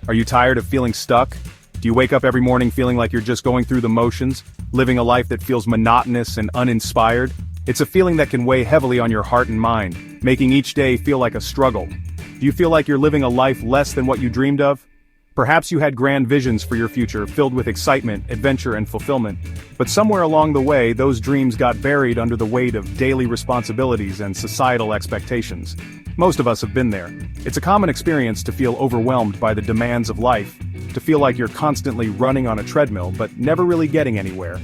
Are you tired of feeling stuck? Do you wake up every morning feeling like you're just going through the motions, living a life that feels monotonous and uninspired? It's a feeling that can weigh heavily on your heart and mind, making each day feel like a struggle. Do you feel like you're living a life less than what you dreamed of? Perhaps you had grand visions for your future filled with excitement, adventure, and fulfillment. But somewhere along the way, those dreams got buried under the weight of daily responsibilities and societal expectations. Most of us have been there. It's a common experience to feel overwhelmed by the demands of life, to feel like you're constantly running on a treadmill but never really getting anywhere.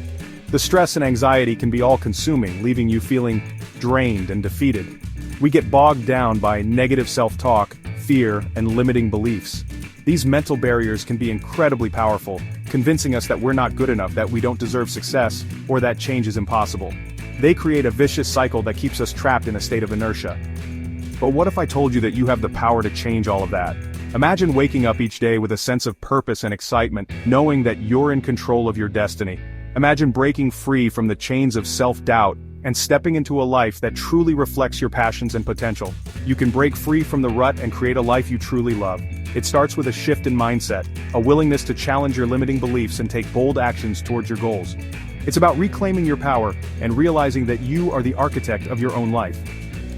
The stress and anxiety can be all-consuming, leaving you feeling drained and defeated. We get bogged down by negative self-talk, fear, and limiting beliefs. These mental barriers can be incredibly powerful, convincing us that we're not good enough, that we don't deserve success, or that change is impossible. They create a vicious cycle that keeps us trapped in a state of inertia. But what if I told you that you have the power to change all of that? Imagine waking up each day with a sense of purpose and excitement, knowing that you're in control of your destiny. Imagine breaking free from the chains of self-doubt and stepping into a life that truly reflects your passions and potential. You can break free from the rut and create a life you truly love. It starts with a shift in mindset, a willingness to challenge your limiting beliefs and take bold actions towards your goals. It's about reclaiming your power and realizing that you are the architect of your own life.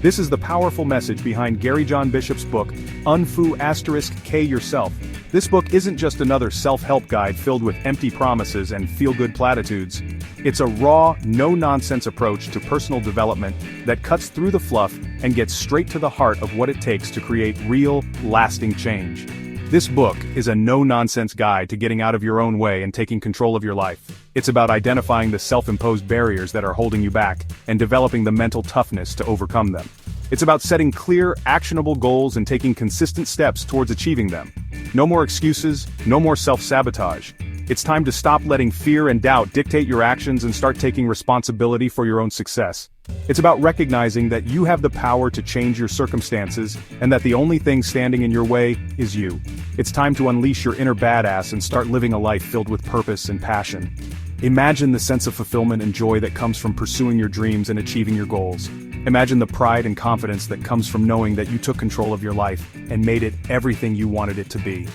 This is the powerful message behind Gary John Bishop's book, Unfuk Yourself. This book isn't just another self-help guide filled with empty promises and feel-good platitudes. It's a raw, no-nonsense approach to personal development that cuts through the fluff and gets straight to the heart of what it takes to create real, lasting change. This book is a no-nonsense guide to getting out of your own way and taking control of your life. It's about identifying the self-imposed barriers that are holding you back and developing the mental toughness to overcome them. It's about setting clear, actionable goals and taking consistent steps towards achieving them. No more excuses, no more self-sabotage. It's time to stop letting fear and doubt dictate your actions and start taking responsibility for your own success. It's about recognizing that you have the power to change your circumstances and that the only thing standing in your way is you. It's time to unleash your inner badass and start living a life filled with purpose and passion. Imagine the sense of fulfillment and joy that comes from pursuing your dreams and achieving your goals. Imagine the pride and confidence that comes from knowing that you took control of your life and made it everything you wanted it to be.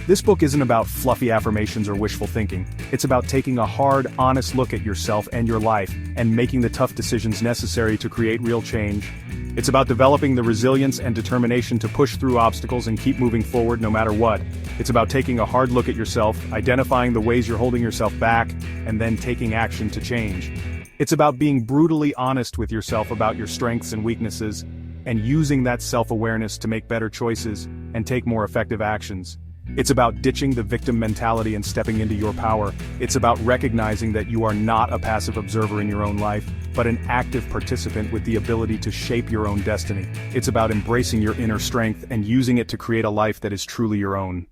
This book isn't about fluffy affirmations or wishful thinking. It's about taking a hard, honest look at yourself and your life and making the tough decisions necessary to create real change. It's about developing the resilience and determination to push through obstacles and keep moving forward no matter what. It's about taking a hard look at yourself, identifying the ways you're holding yourself back, and then taking action to change. It's about being brutally honest with yourself about your strengths and weaknesses, and using that self-awareness to make better choices and take more effective actions. It's about ditching the victim mentality and stepping into your power. It's about recognizing that you are not a passive observer in your own life, but an active participant with the ability to shape your own destiny. It's about embracing your inner strength and using it to create a life that is truly your own.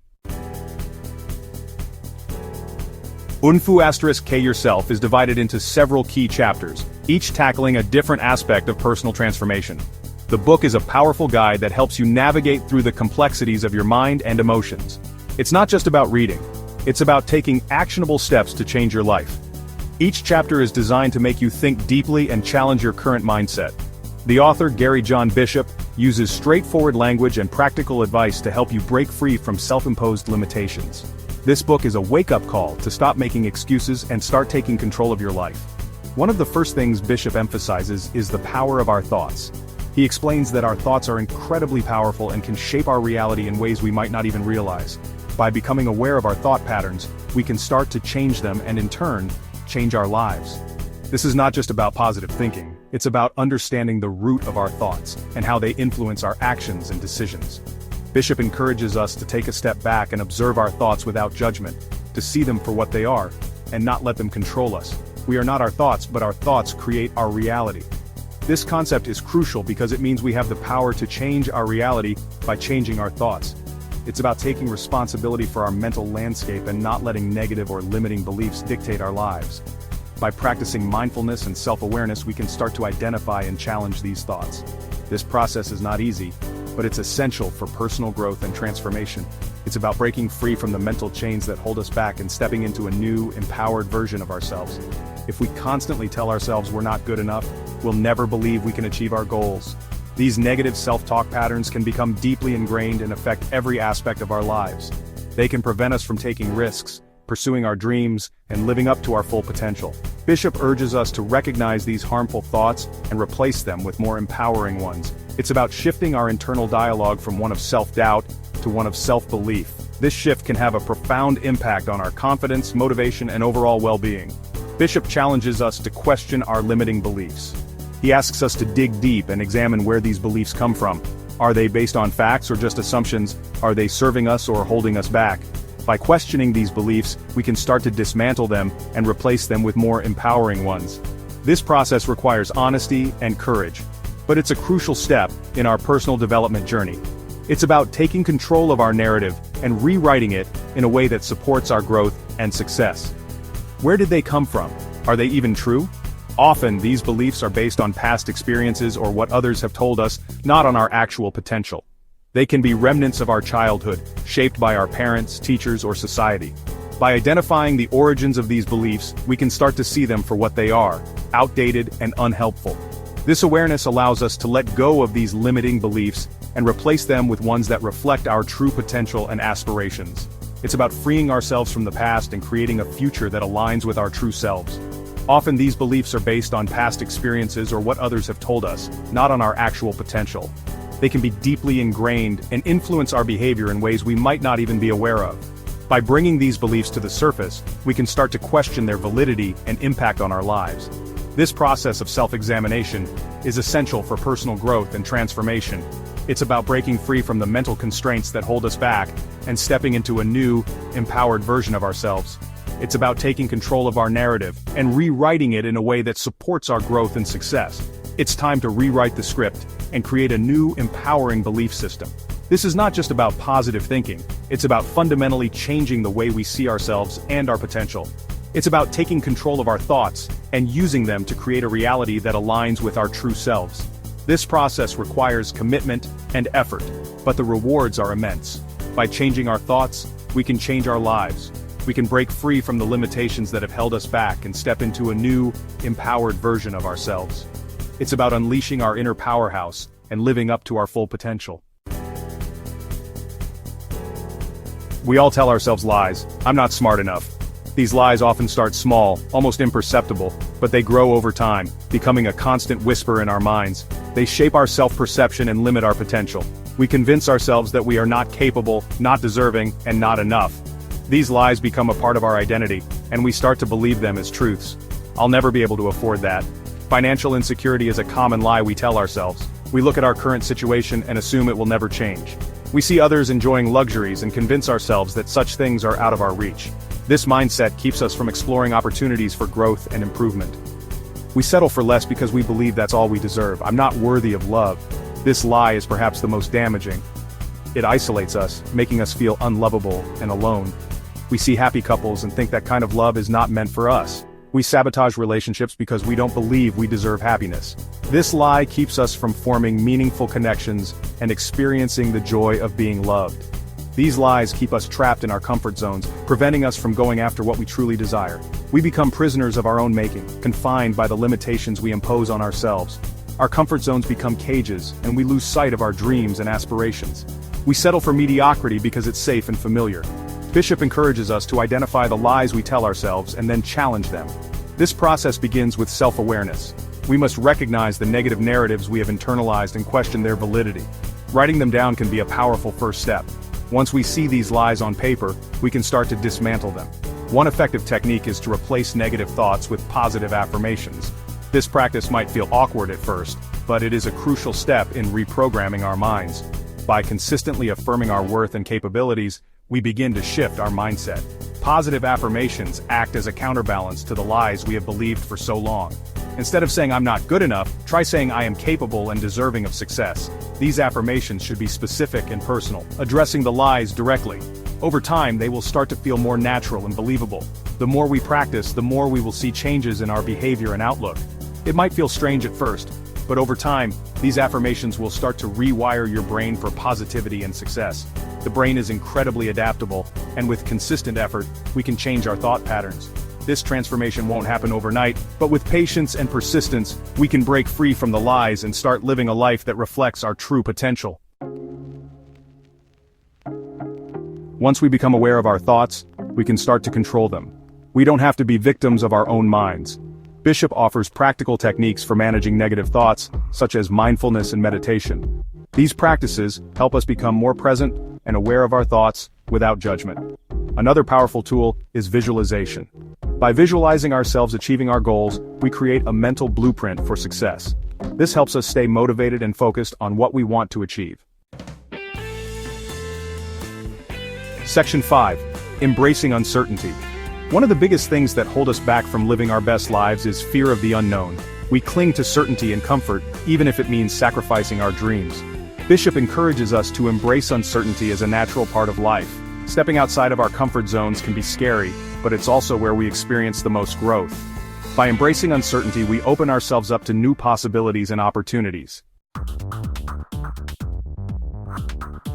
Unfu Yourself is divided into several key chapters, each tackling a different aspect of personal transformation. The book is a powerful guide that helps you navigate through the complexities of your mind and emotions. It's not just about reading. It's about taking actionable steps to change your life. Each chapter is designed to make you think deeply and challenge your current mindset. The author, Gary John Bishop, uses straightforward language and practical advice to help you break free from self-imposed limitations. This book is a wake-up call to stop making excuses and start taking control of your life. One of the first things Bishop emphasizes is the power of our thoughts. He explains that our thoughts are incredibly powerful and can shape our reality in ways we might not even realize. By becoming aware of our thought patterns, we can start to change them and in turn, change our lives. This is not just about positive thinking, it's about understanding the root of our thoughts and how they influence our actions and decisions. Bishop encourages us to take a step back and observe our thoughts without judgment, to see them for what they are, and not let them control us. We are not our thoughts, but our thoughts create our reality. This concept is crucial because it means we have the power to change our reality by changing our thoughts. It's about taking responsibility for our mental landscape and not letting negative or limiting beliefs dictate our lives. By practicing mindfulness and self-awareness, we can start to identify and challenge these thoughts. This process is not easy, but it's essential for personal growth and transformation. It's about breaking free from the mental chains that hold us back and stepping into a new, empowered version of ourselves. If we constantly tell ourselves we're not good enough, we'll never believe we can achieve our goals. These negative self-talk patterns can become deeply ingrained and affect every aspect of our lives. They can prevent us from taking risks, pursuing our dreams, and living up to our full potential. Bishop urges us to recognize these harmful thoughts and replace them with more empowering ones. It's about shifting our internal dialogue from one of self-doubt to one of self-belief. This shift can have a profound impact on our confidence, motivation, and overall well-being. Bishop challenges us to question our limiting beliefs. He asks us to dig deep and examine where these beliefs come from. Are they based on facts or just assumptions? Are they serving us or holding us back? By questioning these beliefs, we can start to dismantle them and replace them with more empowering ones. This process requires honesty and courage, but it's a crucial step in our personal development journey. It's about taking control of our narrative and rewriting it in a way that supports our growth and success. Where did they come from? Are they even true? Often, these beliefs are based on past experiences or what others have told us, not on our actual potential. They can be remnants of our childhood, shaped by our parents, teachers, or society. By identifying the origins of these beliefs, we can start to see them for what they are, outdated and unhelpful. This awareness allows us to let go of these limiting beliefs and replace them with ones that reflect our true potential and aspirations. It's about freeing ourselves from the past and creating a future that aligns with our true selves. Often these beliefs are based on past experiences or what others have told us, not on our actual potential. They can be deeply ingrained and influence our behavior in ways we might not even be aware of. By bringing these beliefs to the surface, we can start to question their validity and impact on our lives. This process of self-examination is essential for personal growth and transformation. It's about breaking free from the mental constraints that hold us back and stepping into a new, empowered version of ourselves. It's about taking control of our narrative and rewriting it in a way that supports our growth and success. It's time to rewrite the script and create a new, empowering belief system. This is not just about positive thinking, it's about fundamentally changing the way we see ourselves and our potential. It's about taking control of our thoughts and using them to create a reality that aligns with our true selves. This process requires commitment and effort, but the rewards are immense. By changing our thoughts, we can change our lives. We can break free from the limitations that have held us back and step into a new, empowered version of ourselves. It's about unleashing our inner powerhouse and living up to our full potential. We all tell ourselves lies. I'm not smart enough. These lies often start small, almost imperceptible, but they grow over time, becoming a constant whisper in our minds. They shape our self-perception and limit our potential. We convince ourselves that we are not capable, not deserving, and not enough. These lies become a part of our identity, and we start to believe them as truths. I'll never be able to afford that. Financial insecurity is a common lie we tell ourselves. We look at our current situation and assume it will never change. We see others enjoying luxuries and convince ourselves that such things are out of our reach. This mindset keeps us from exploring opportunities for growth and improvement. We settle for less because we believe that's all we deserve. I'm not worthy of love. This lie is perhaps the most damaging. It isolates us, making us feel unlovable and alone. We see happy couples and think that kind of love is not meant for us. We sabotage relationships because we don't believe we deserve happiness. This lie keeps us from forming meaningful connections and experiencing the joy of being loved. These lies keep us trapped in our comfort zones, preventing us from going after what we truly desire. We become prisoners of our own making, confined by the limitations we impose on ourselves. Our comfort zones become cages, and we lose sight of our dreams and aspirations. We settle for mediocrity because it's safe and familiar. Bishop encourages us to identify the lies we tell ourselves and then challenge them. This process begins with self-awareness. We must recognize the negative narratives we have internalized and question their validity. Writing them down can be a powerful first step. Once we see these lies on paper, we can start to dismantle them. One effective technique is to replace negative thoughts with positive affirmations. This practice might feel awkward at first, but it is a crucial step in reprogramming our minds. By consistently affirming our worth and capabilities, we begin to shift our mindset. Positive affirmations act as a counterbalance to the lies we have believed for so long. Instead of saying I'm not good enough, try saying I am capable and deserving of success. These affirmations should be specific and personal, addressing the lies directly. Over time, they will start to feel more natural and believable. The more we practice, the more we will see changes in our behavior and outlook. It might feel strange at first, but over time, these affirmations will start to rewire your brain for positivity and success. The brain is incredibly adaptable, and with consistent effort, we can change our thought patterns. This transformation won't happen overnight, but with patience and persistence, we can break free from the lies and start living a life that reflects our true potential. Once we become aware of our thoughts, we can start to control them. We don't have to be victims of our own minds. Bishop offers practical techniques for managing negative thoughts, such as mindfulness and meditation. These practices help us become more present and aware of our thoughts without judgment. Another powerful tool is visualization. By visualizing ourselves achieving our goals, we create a mental blueprint for success. This helps us stay motivated and focused on what we want to achieve. Section 5. Embracing uncertainty. One of the biggest things that hold us back from living our best lives is fear of the unknown. We cling to certainty and comfort, even if it means sacrificing our dreams. Bishop encourages us to embrace uncertainty as a natural part of life. Stepping outside of our comfort zones can be scary, but it's also where we experience the most growth. By embracing uncertainty, we open ourselves up to new possibilities and opportunities.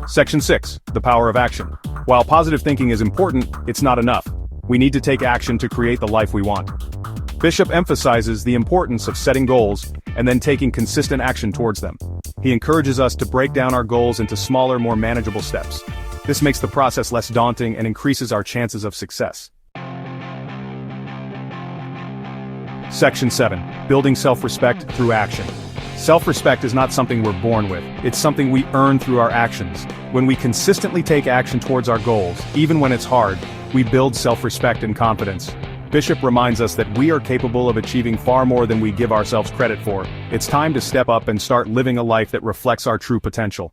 Section 6. The power of action. While positive thinking is important, it's not enough. We need to take action to create the life we want. Bishop emphasizes the importance of setting goals and then taking consistent action towards them. He encourages us to break down our goals into smaller, more manageable steps. This makes the process less daunting and increases our chances of success. Section 7. Building self-respect through action. Self-respect is not something we're born with, it's something we earn through our actions. When we consistently take action towards our goals, even when it's hard, we build self-respect and confidence. Bishop reminds us that we are capable of achieving far more than we give ourselves credit for. It's time to step up and start living a life that reflects our true potential.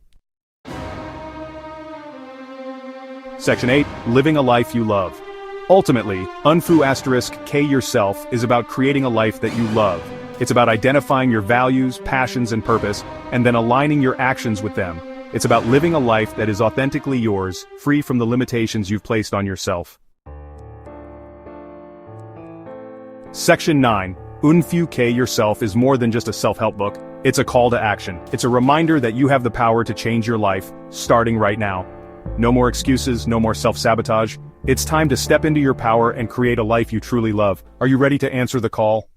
Section 8. Living a life you love. Ultimately, Unfuk Yourself is about creating a life that you love. It's about identifying your values, passions, and purpose, and then aligning your actions with them. It's about living a life that is authentically yours, free from the limitations you've placed on yourself. Section 9. Unfuk Yourself is more than just a self-help book. It's a call to action. It's a reminder that you have the power to change your life, starting right now. No more excuses, no more self-sabotage. It's time to step into your power and create a life you truly love. Are you ready to answer the call?